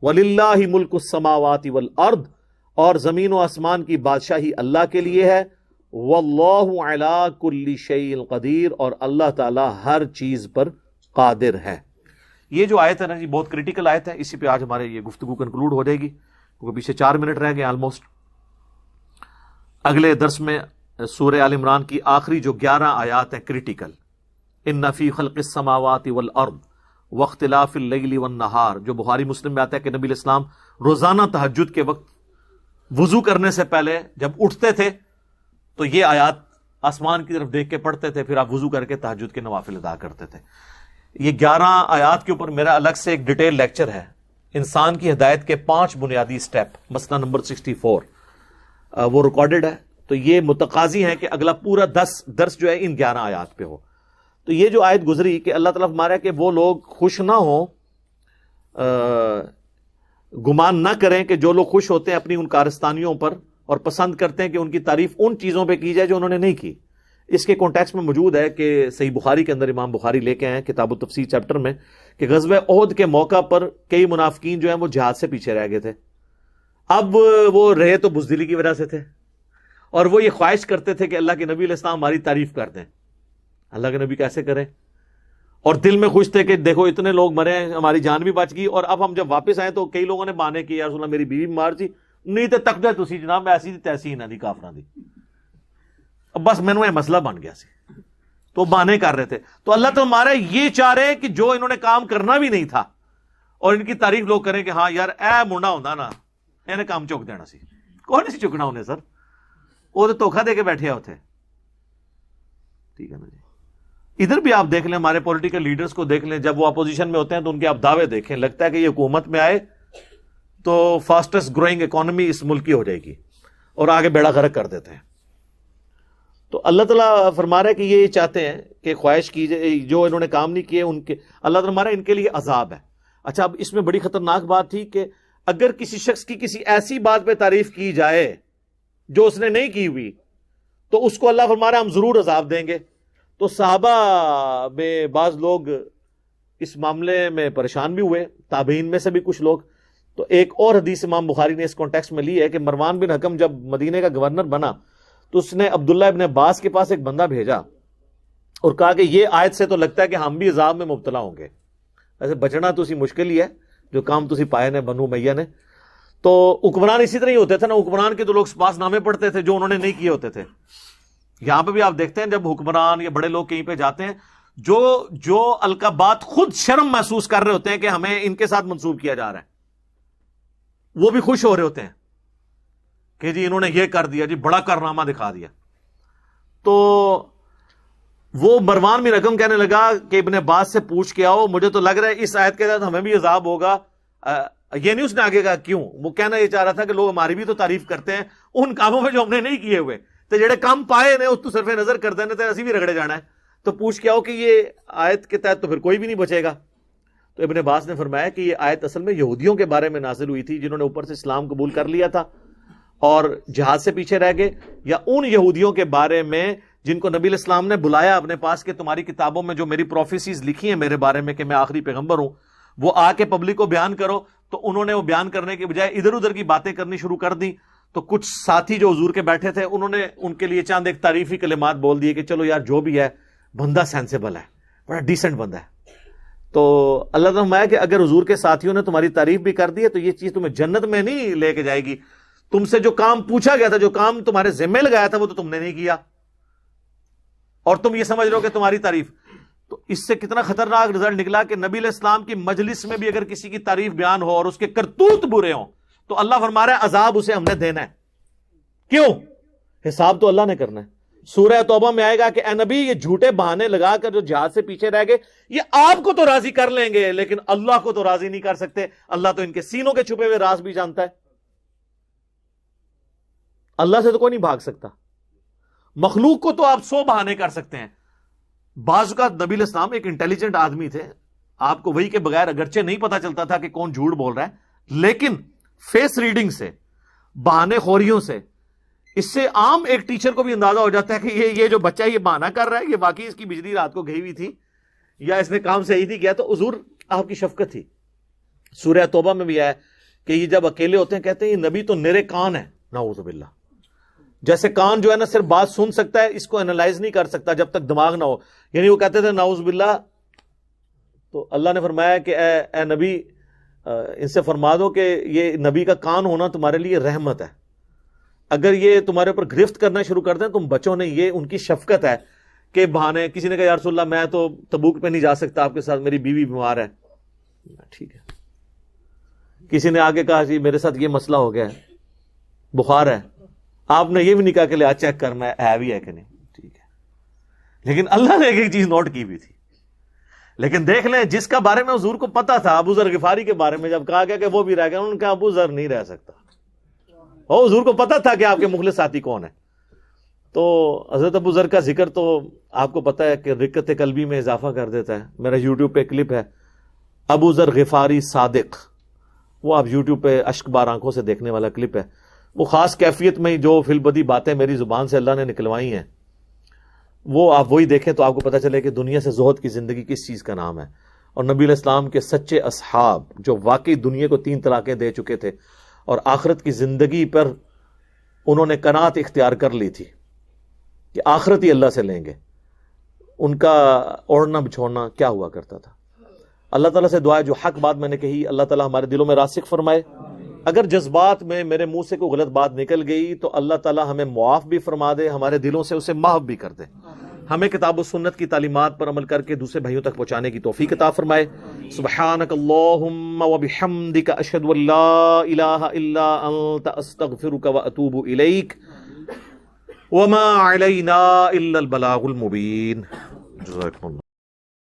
وَلِلَّهِ مُلْكُ السَّمَاوَاتِ وَالْأَرْضِ، اور زمین و آسمان کی بادشاہی اللہ کے لیے ہے. وَاللَّهُ عَلَى كُلِّ شَيْءٍ قَدِيرٌ، اور اللہ تعالیٰ ہر چیز پر قادر ہے. یہ جو آیت ہے نا جی بہت کریٹیکل آیت ہے. اسی پہ آج ہمارے یہ گفتگو کنکلوڈ ہو جائے گی کیونکہ پیچھے 4 منٹ رہ گئے آلموسٹ. اگلے درس میں سورہ آل عمران کی آخری جو 11 آیات ہیں کریٹیکل. ان فی خلق السماوات والارض واختلاف اللیل والنہار، جو بخاری مسلم میں آتا ہے کہ نبی علیہ السلام روزانہ تہجد کے وقت وضو کرنے سے پہلے جب اٹھتے تھے تو یہ آیات آسمان کی طرف دیکھ کے پڑھتے تھے، پھر آپ وضو کر کے تہجد کے نوافل ادا کرتے تھے. یہ 11 آیات کے اوپر میرا الگ سے ایک ڈیٹیل لیکچر ہے، انسان کی ہدایت کے 5 بنیادی سٹیپ، مسئلہ نمبر 64 وہ ریکارڈڈ ہے. تو یہ متقاضی ہے کہ اگلا پورا درس جو ہے ان 11 آیات پہ ہو. تو یہ جو آیت گزری کہ اللہ تعالیٰ فرما رہا ہے کہ وہ لوگ خوش نہ ہوں، گمان نہ کریں کہ جو لوگ خوش ہوتے ہیں اپنی ان کارستانیوں پر اور پسند کرتے ہیں کہ ان کی تعریف ان چیزوں پہ کی جائے جو انہوں نے نہیں کی. اس کے کانٹیکسٹ میں موجود ہے کہ صحیح بخاری کے اندر امام بخاری لے کے آئے ہیں کتاب التفسیر چیپٹر میں کہ غزوہ احد کے موقع پر کئی منافقین جو ہیں وہ جہاد سے پیچھے رہ گئے تھے. اب وہ رہے تو بزدلی کی وجہ سے تھے، اور وہ یہ خواہش کرتے تھے کہ اللہ کے نبی علیہ السلام ہماری تعریف کر دیں. اللہ کے نبی کیسے کریں؟ اور دل میں خوش تھے کہ دیکھو اتنے لوگ مرے ہیں، ہماری جان بھی بچ گئی. اور اب ہم جب واپس آئے تو کئی لوگوں نے بہانے کی یا رسول اللہ میری بیوی بیمار تھی، نہیں تو تک دے تسی جناب میں ایسی تیسی نہ دی کافراں دی، اب بس میں نے مسئلہ بن گیا سی، تو بہانے کر رہے تھے. تو اللہ تو ہمارا یہ چاہ رہے ہیں کہ جو انہوں نے کام کرنا بھی نہیں تھا اور ان کی تعریف لوگ کریں کہ ہاں یار اے منڈا ہوندا نا انہیں کام چک دینا سی. کون نہیں سی چکنا انہیں سر، وہ تو دھوکھا دے کے بیٹھے ہوتے. ٹھیک ہے نا جی. ادھر بھی آپ دیکھ لیں ہمارے پولیٹیکل لیڈرز کو دیکھ لیں، جب وہ اپوزیشن میں ہوتے ہیں تو ان کے آپ دعوے دیکھیں، لگتا ہے کہ یہ حکومت میں آئے تو فاسٹسٹ گروئنگ اکانومی اس ملک کی ہو جائے گی، اور آگے بیڑا غرق کر دیتے ہیں. تو اللہ تعالیٰ فرما رہا ہے کہ یہ چاہتے ہیں کہ خواہش کی جائے جو انہوں نے کام نہیں کیے ان کے، اللہ تعالیٰ فرما رہا ہے ان کے لیے عذاب ہے. اچھا اب اس میں بڑی خطرناک بات تھی کہ اگر کسی شخص کی کسی ایسی بات پہ تعریف کی جائے جو اس نے نہیں کی ہوئی تو اس کو اللہ فرما رہا ہے ہم ضرور عذاب دیں گے. تو صحابہ میں بعض لوگ اس معاملے میں پریشان بھی ہوئے، تابعین میں سے بھی کچھ لوگ. تو ایک اور حدیث امام بخاری نے اس کانٹیکسٹ میں لی ہے کہ مروان بن حکم جب مدینے کا گورنر بنا تو اس نے عبداللہ ابن عباس کے پاس ایک بندہ بھیجا اور کہا کہ یہ آیت سے تو لگتا ہے کہ ہم بھی عذاب میں مبتلا ہوں گے، ایسے بچنا تو اسی مشکل ہی ہے جو کام تسی پائے نے بنو امیہ نے. تو حکمران اسی طرح ہی ہوتے تھے نا، حکمران کے تو لوگ پاس نامے پڑھتے تھے جو انہوں نے نہیں کیے ہوتے تھے. یہاں پہ بھی آپ دیکھتے ہیں جب حکمران یا بڑے لوگ کہیں پہ جاتے ہیں جو القابات خود شرم محسوس کر رہے ہوتے ہیں کہ ہمیں ان کے ساتھ منسوب کیا جا رہا ہے، وہ بھی خوش ہو رہے ہوتے ہیں کہ جی انہوں نے یہ کر دیا، جی بڑا کارنامہ دکھا دیا. تو وہ مروان بن حکم کہنے لگا کہ ابن عباس سے پوچھ کے آؤ، مجھے تو لگ رہا ہے اس آیت کے تحت ہمیں بھی عذاب ہوگا. یہ نہیں اس نے آگے کہا کیوں، وہ کہنا یہ چاہ رہا تھا کہ لوگ ہماری بھی تو تعریف کرتے ہیں ان کاموں میں جو ہم نے نہیں کیے ہوئے، تو جڑے کام پائے نے اس تو صرف نظر کر دینے تھے، اسی بھی رگڑے جانا ہے. تو پوچھ کے آؤ کہ یہ آیت کے تحت تو پھر کوئی بھی نہیں بچے گا. تو ابن عباس نے فرمایا کہ یہ آیت اصل میں یہودیوں کے بارے میں نازل ہوئی تھی جنہوں نے اوپر سے اسلام قبول کر لیا تھا اور جہاد سے پیچھے رہ گئے، یا ان یہودیوں کے بارے میں جن کو نبی علیہ السلام نے بلایا اپنے پاس کہ تمہاری کتابوں میں جو میری پروفیسیز لکھی ہیں میرے بارے میں کہ میں آخری پیغمبر ہوں وہ آ کے پبلک کو بیان کرو. تو انہوں نے وہ بیان کرنے کے بجائے ادھر ادھر کی باتیں کرنی شروع کر دی. تو کچھ ساتھی جو حضور کے بیٹھے تھے انہوں نے ان کے لیے چاند ایک تعریفی کلمات بول دیے کہ چلو یار جو بھی ہے بندہ سینسیبل ہے، بڑا ڈیسنٹ بندہ ہے. تو اللہ تعالیٰ فرمایا کہ اگر حضور کے ساتھیوں نے تمہاری تعریف بھی کر دی ہے تو یہ چیز تمہیں جنت میں نہیں لے کے جائے گی. تم سے جو کام پوچھا گیا تھا، جو کام تمہارے ذمہ لگایا تھا وہ تو تم نے نہیں کیا، اور تم یہ سمجھ رہے ہو کہ تمہاری تعریف. تو اس سے کتنا خطرناک رزلٹ نکلا کہ نبی علیہ السلام کی مجلس میں بھی اگر کسی کی تعریف بیان ہو اور اس کے کرتوت برے ہوں تو اللہ فرما رہا ہے عذاب اسے ہم نے دینا ہے. کیوں؟ حساب تو اللہ نے کرنا ہے. سورہ توبہ میں آئے گا کہ اے نبی یہ جھوٹے بہانے لگا کر جو جہاد سے پیچھے رہ گئے یہ آپ کو تو راضی کر لیں گے لیکن اللہ کو تو راضی نہیں کر سکتے. اللہ تو ان کے سینوں کے چھپے ہوئے راز بھی جانتا ہے. اللہ سے تو کوئی نہیں بھاگ سکتا. مخلوق کو تو آپ 100 بہانے کر سکتے ہیں. بعض کا نبی علیہ السلام ایک انٹیلیجنٹ آدمی تھے، آپ کو وہی کے بغیر اگرچہ نہیں پتا چلتا تھا کہ کون جھوٹ بول رہا ہے، لیکن فیس ریڈنگ سے، بہانے خوریوں سے، اس سے عام ایک ٹیچر کو بھی اندازہ ہو جاتا ہے کہ یہ جو بچہ یہ بہانہ کر رہا ہے یہ واقعی اس کی بجلی رات کو گئی ہوئی تھی یا اس نے کام صحیح تھی کیا. تو حضور آپ کی شفقت تھی، سورہ توبہ میں بھی ہے کہ یہ جب اکیلے ہوتے ہیں کہتے ہیں یہ نبی تو نرے کان ہے، نعوذ باللہ. جیسے کان جو ہے نا صرف بات سن سکتا ہے، اس کو انالائز نہیں کر سکتا جب تک دماغ نہ ہو. یعنی وہ کہتے تھے نعوذ باللہ. تو اللہ نے فرمایا کہ اے نبی ان سے فرما دو کہ یہ نبی کا کان ہونا تمہارے لیے رحمت ہے. اگر یہ تمہارے اوپر گرفت کرنا شروع کر دیں تم بچو نہیں. یہ ان کی شفقت ہے کہ بہانے. کسی نے کہا یا رسول اللہ میں تو تبوک پہ نہیں جا سکتا آپ کے ساتھ، میری بیوی بیمار ہے. ٹھیک ہے. کسی نے آگے کہا جی میرے ساتھ یہ مسئلہ ہو گیا ہے، بخار ہے. آپ نے یہ بھی نہیں کہا کہ لیا چیک کرنا ہے بھی ہے کہ نہیں. ٹھیک ہے. لیکن اللہ نے ایک چیز نوٹ کی بھی تھی. لیکن دیکھ لیں جس کا بارے میں حضور کو پتا تھا، ابو ذر غفاری کے بارے میں جب کہا گیا کہ وہ بھی رہ گیا، انہوں نے کہا ابو ذر نہیں رہ سکتا. اور حضور کو پتا تھا کہ آپ کے مخلص ساتھی کون ہے. تو حضرت ابو ذر کا ذکر تو آپ کو پتا ہے کہ رقت قلبی میں اضافہ کر دیتا ہے. میرا یوٹیوب پہ کلپ ہے ابو ذر غفاری صادق، وہ آپ یوٹیوب پہ اشک بار آنکھوں سے دیکھنے والا کلپ ہے. وہ خاص کیفیت میں جو فی البدی باتیں میری زبان سے اللہ نے نکلوائی ہیں وہ آپ وہی دیکھیں تو آپ کو پتا چلے کہ دنیا سے زہد کی زندگی کس چیز کا نام ہے. اور نبی علیہ السلام کے سچے اصحاب جو واقعی دنیا کو 3 طلاقیں دے چکے تھے اور آخرت کی زندگی پر انہوں نے قناعت اختیار کر لی تھی کہ آخرت ہی اللہ سے لیں گے، ان کا اوڑھنا بچھوڑنا کیا ہوا کرتا تھا. اللہ تعالیٰ سے دعا ہے جو حق بات میں نے کہی اللہ تعالیٰ ہمارے دلوں میں راسخ فرمائے. اگر جذبات میں میرے منہ سے کوئی غلط بات نکل گئی تو اللہ تعالیٰ ہمیں معاف بھی فرما دے، ہمارے دلوں سے اسے محو بھی کر دے. ہمیں کتاب و سنت کی تعلیمات پر عمل کر کے دوسرے بھائیوں تک پہنچانے کی توفیق عطا فرمائے. سبحانک اللہم وبحمدک اشہد ان لا الہ الا انت استغفرک واتوب الیک وما علینا الا البلاغ المبین. جزاکم اللہ.